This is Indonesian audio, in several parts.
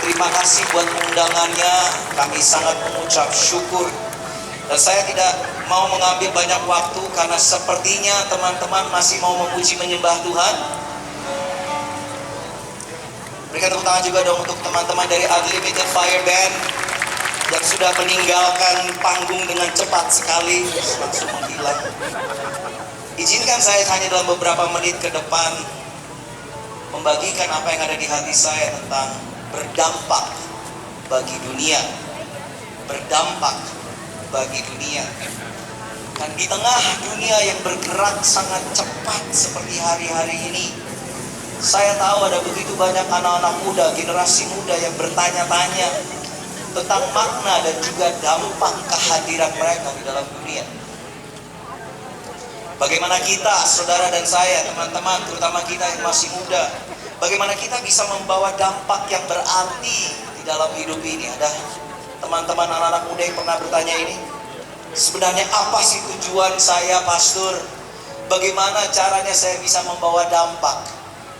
Terima kasih buat undangannya. Kami sangat mengucap syukur. Dan saya tidak mau mengambil banyak waktu karena sepertinya teman-teman masih mau memuji menyembah Tuhan. Berikan tepuk tangan juga dong untuk teman-teman dari Unlimited Fire Band yang sudah meninggalkan panggung dengan cepat sekali, langsung menghilang. Izinkan saya hanya dalam beberapa menit ke depan membagikan apa yang ada di hati saya tentang berdampak bagi dunia. Berdampak bagi dunia. Dan di tengah dunia yang bergerak sangat cepat seperti hari-hari ini, saya tahu ada begitu banyak anak-anak muda, generasi muda yang bertanya-tanya tentang makna dan juga dampak kehadiran mereka di dalam dunia. Bagaimana kita, saudara dan saya, teman-teman, terutama kita yang masih muda, bagaimana kita bisa membawa dampak yang berarti di dalam hidup ini? Ada teman-teman anak-anak muda yang pernah bertanya ini, sebenarnya apa sih tujuan saya, pastor? Bagaimana caranya saya bisa membawa dampak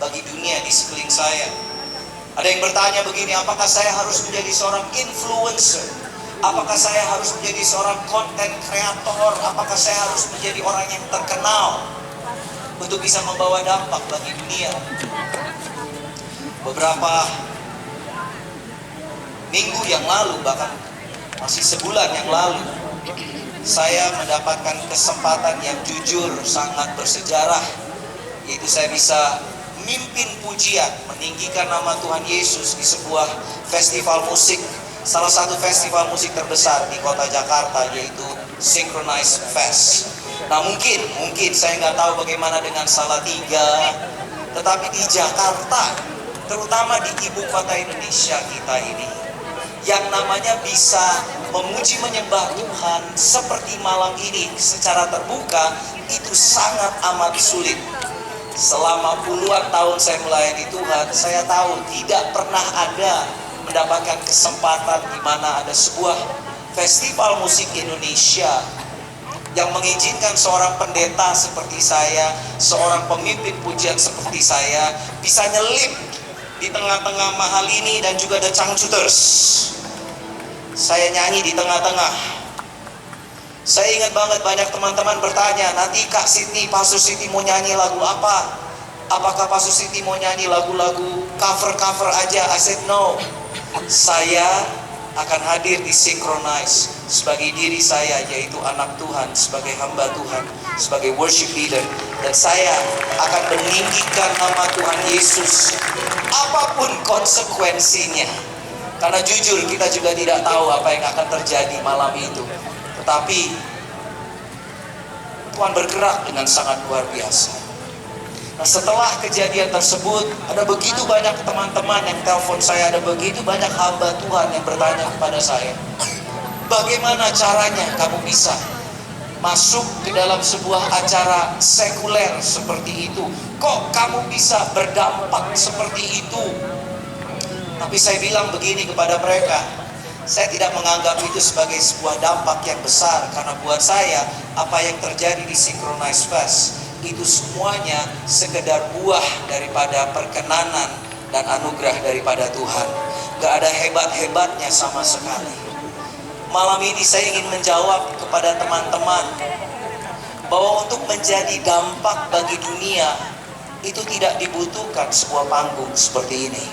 bagi dunia di sekeliling saya? Ada yang bertanya begini, apakah saya harus menjadi seorang influencer? Apakah saya harus menjadi seorang content creator? Apakah saya harus menjadi orang yang terkenal untuk bisa membawa dampak bagi dunia? Beberapa minggu yang lalu, bahkan masih sebulan yang lalu, saya mendapatkan kesempatan yang jujur sangat bersejarah, yaitu saya bisa memimpin pujian, meninggikan nama Tuhan Yesus di sebuah festival musik, salah satu festival musik terbesar di kota Jakarta, yaitu Synchronize Fest. Nah mungkin saya nggak tahu bagaimana dengan Salatiga, tetapi di Jakarta, terutama di ibu kota Indonesia kita ini, yang namanya bisa memuji menyembah Tuhan seperti malam ini secara terbuka, itu sangat amat sulit. Selama puluhan tahun saya melayani Tuhan, saya tahu tidak pernah ada mendapatkan kesempatan di mana ada sebuah festival musik Indonesia yang mengizinkan seorang pendeta seperti saya, seorang pemimpin pujian seperti saya, bisa nyelip di tengah-tengah mahal ini. Dan juga ada Changcuters. Saya nyanyi di tengah-tengah. Saya ingat banget banyak teman-teman bertanya, nanti Kak Siti, Pastor Siti mau nyanyi lagu apa? Apakah Pastor Siti mau nyanyi lagu-lagu cover-cover aja? I said no. Saya akan hadir di Synchronize sebagai diri saya, yaitu anak Tuhan, sebagai hamba Tuhan, sebagai worship leader. Dan saya akan meninggikan nama Tuhan Yesus apapun konsekuensinya. Karena jujur kita juga tidak tahu apa yang akan terjadi malam itu. Tetapi Tuhan bergerak dengan sangat luar biasa. Nah setelah kejadian tersebut, ada begitu banyak teman-teman yang telepon saya, ada begitu banyak hamba Tuhan yang bertanya kepada saya, bagaimana caranya kamu bisa masuk ke dalam sebuah acara sekuler seperti itu? Kok kamu bisa berdampak seperti itu? Tapi saya bilang begini kepada mereka, saya tidak menganggap itu sebagai sebuah dampak yang besar, karena buat saya apa yang terjadi di Synchronize Fest itu semuanya sekedar buah daripada perkenanan dan anugerah daripada Tuhan. Gak ada hebat-hebatnya sama sekali. Malam ini saya ingin menjawab kepada teman-teman bahwa untuk menjadi dampak bagi dunia itu tidak dibutuhkan sebuah panggung seperti ini.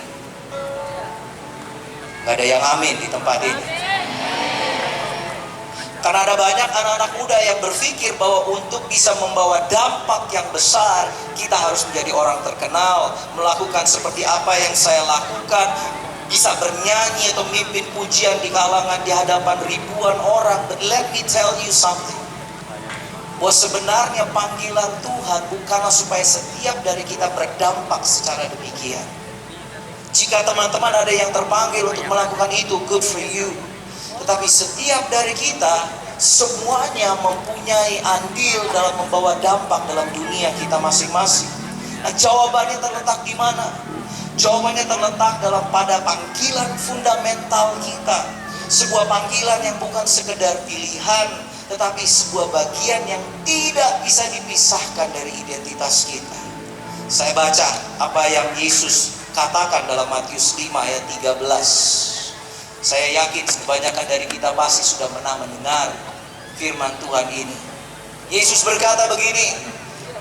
Gak ada yang amin di tempat ini. Karena ada banyak anak-anak muda yang berpikir bahwa untuk bisa membawa dampak yang besar, kita harus menjadi orang terkenal, melakukan seperti apa yang saya lakukan, bisa bernyanyi atau memimpin pujian di kalangan di hadapan ribuan orang. But let me tell you something, bahwa sebenarnya panggilan Tuhan bukanlah supaya setiap dari kita berdampak secara demikian. Jika teman-teman ada yang terpanggil untuk melakukan itu, good for you. Tetapi setiap dari kita semuanya mempunyai andil dalam membawa dampak dalam dunia kita masing-masing. Nah, jawabannya terletak di mana? Jawabannya terletak pada panggilan fundamental kita. Sebuah panggilan yang bukan sekedar pilihan, tetapi sebuah bagian yang tidak bisa dipisahkan dari identitas kita. Saya baca apa yang Yesus katakan dalam Matius 5 ayat 13. Saya yakin kebanyakan dari kita pasti sudah pernah mendengar firman Tuhan ini. Yesus berkata begini,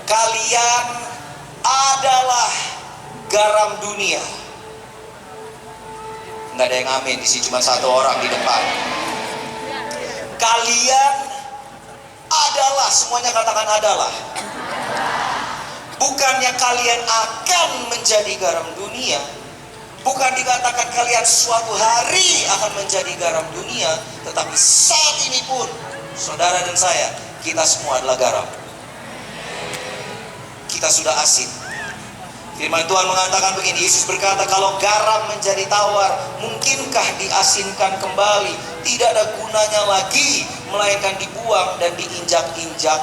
kalian adalah garam dunia. Nggak ada yang amin di sini, cuma satu orang di depan. Kalian adalah, semuanya katakan adalah. Bukannya kalian akan menjadi garam dunia, bukan dikatakan kalian suatu hari akan menjadi garam dunia, tetapi saat ini pun saudara dan saya, kita semua adalah garam. Kita sudah asin. Firman Tuhan mengatakan begini, Yesus berkata, kalau garam menjadi tawar, mungkinkah diasinkan kembali? Tidak ada gunanya lagi, melainkan dibuang dan diinjak-injak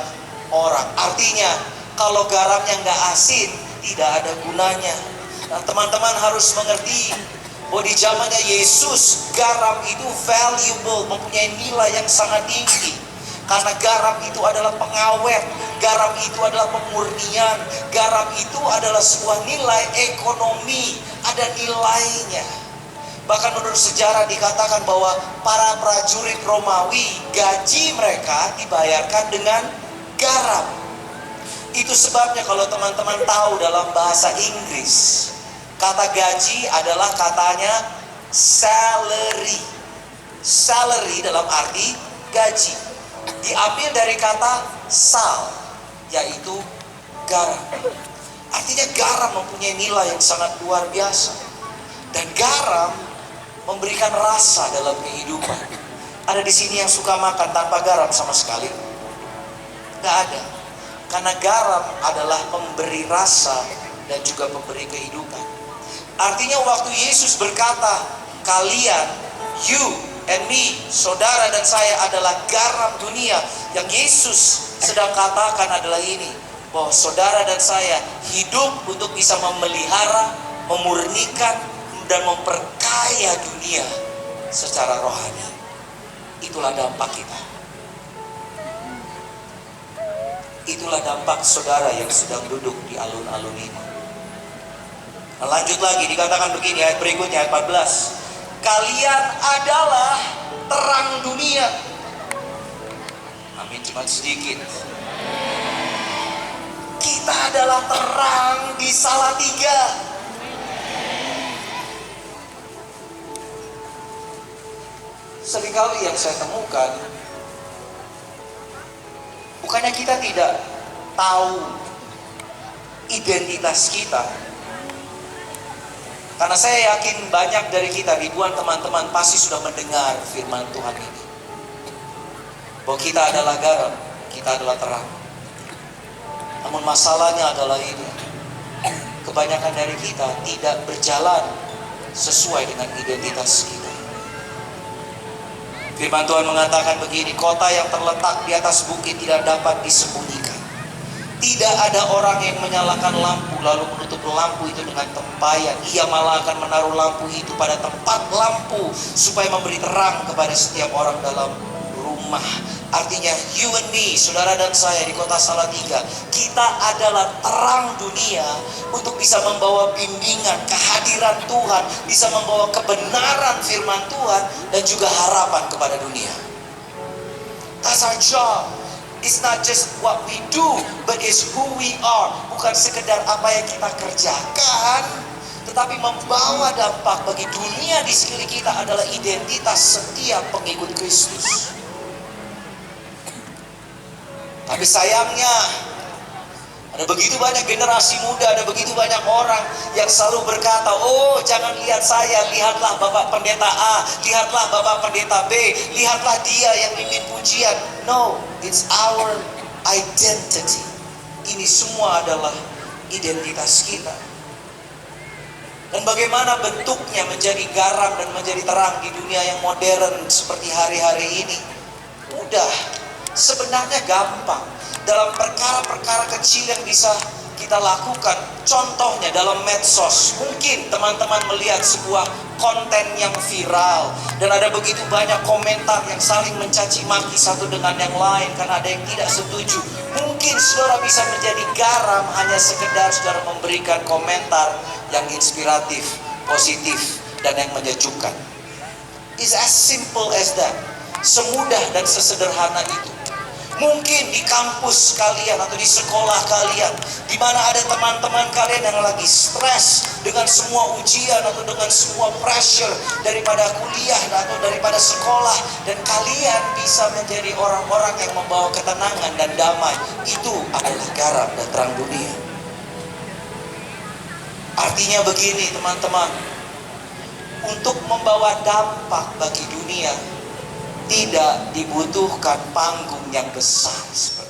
orang. Artinya, kalau garamnya nggak asin, tidak ada gunanya. Nah, teman-teman harus mengerti bahwa di zamannya Yesus, garam itu valuable, mempunyai nilai yang sangat tinggi. Karena garam itu adalah pengawet, garam itu adalah pemurnian, garam itu adalah sebuah nilai ekonomi, ada nilainya. Bahkan menurut sejarah dikatakan bahwa para prajurit Romawi, gaji mereka dibayarkan dengan garam. Itu sebabnya kalau teman-teman tahu dalam bahasa Inggris, kata gaji adalah katanya salary. Salary dalam arti gaji. Diambil dari kata sal, yaitu garam. Artinya garam mempunyai nilai yang sangat luar biasa. Dan garam memberikan rasa dalam kehidupan. Ada di sini yang suka makan tanpa garam sama sekali? Tidak ada. Karena garam adalah pemberi rasa dan juga pemberi kehidupan. Artinya waktu Yesus berkata, kalian, you and me, saudara dan saya adalah garam dunia. Yang Yesus sedang katakan adalah ini, bahwa saudara dan saya hidup untuk bisa memelihara, memurnikan, dan memperkaya dunia secara rohani. Itulah dampak kita. Itulah dampak saudara yang sedang duduk di alun-alun ini. Nah, lanjut lagi, dikatakan begini, ayat berikutnya, ayat 14. Kalian adalah terang dunia. Amin, cuma sedikit. Kita adalah terang di Salatiga. Seringkali yang saya temukan, bukannya kita tidak tahu identitas kita. Karena saya yakin banyak dari kita, ribuan teman-teman pasti sudah mendengar firman Tuhan ini. Bahwa kita adalah garam, kita adalah terang. Namun masalahnya adalah ini. Kebanyakan dari kita tidak berjalan sesuai dengan identitas kita. Firman Tuhan mengatakan begini, kota yang terletak di atas bukit tidak dapat disembunyikan. Tidak ada orang yang menyalakan lampu lalu menutup lampu itu dengan tempayan. Ia malah akan menaruh lampu itu pada tempat lampu supaya memberi terang kepada setiap orang dalam rumah. Artinya you and me, saudara dan saya di kota Salatiga, kita adalah terang dunia untuk bisa membawa bimbingan, kehadiran Tuhan, bisa membawa kebenaran firman Tuhan dan juga harapan kepada dunia. That's our job. It's not just what we do, but it's who we are. Bukan sekedar apa yang kita kerjakan, tetapi membawa dampak bagi dunia di sekeliling kita adalah identitas setiap pengikut Kristus. Tapi sayangnya, ada begitu banyak generasi muda, ada begitu banyak orang yang selalu berkata, oh jangan lihat saya, lihatlah Bapak Pendeta A, lihatlah Bapak Pendeta B, lihatlah dia yang mimpin pujian. No, it's our identity. Ini semua adalah identitas kita. Dan bagaimana bentuknya menjadi garam dan menjadi terang di dunia yang modern seperti hari-hari ini? Mudah. Sebenarnya gampang. Dalam perkara-perkara kecil yang bisa kita lakukan. Contohnya dalam medsos. Mungkin teman-teman melihat sebuah konten yang viral. Dan ada begitu banyak komentar yang saling mencaci maki satu dengan yang lain. Karena ada yang tidak setuju. Mungkin saudara bisa menjadi garam hanya sekedar saudara memberikan komentar. yang inspiratif, positif, dan yang menyejukkan. It's as simple as that. Semudah dan sesederhana itu. Mungkin di kampus kalian atau di sekolah kalian, di mana ada teman-teman kalian yang lagi stres dengan semua ujian atau dengan semua pressure daripada kuliah atau daripada sekolah, dan kalian bisa menjadi orang-orang yang membawa ketenangan dan damai. Itu adalah garam dan terang dunia. Artinya begini teman-teman, untuk membawa dampak bagi dunia tidak dibutuhkan panggung yang besar seperti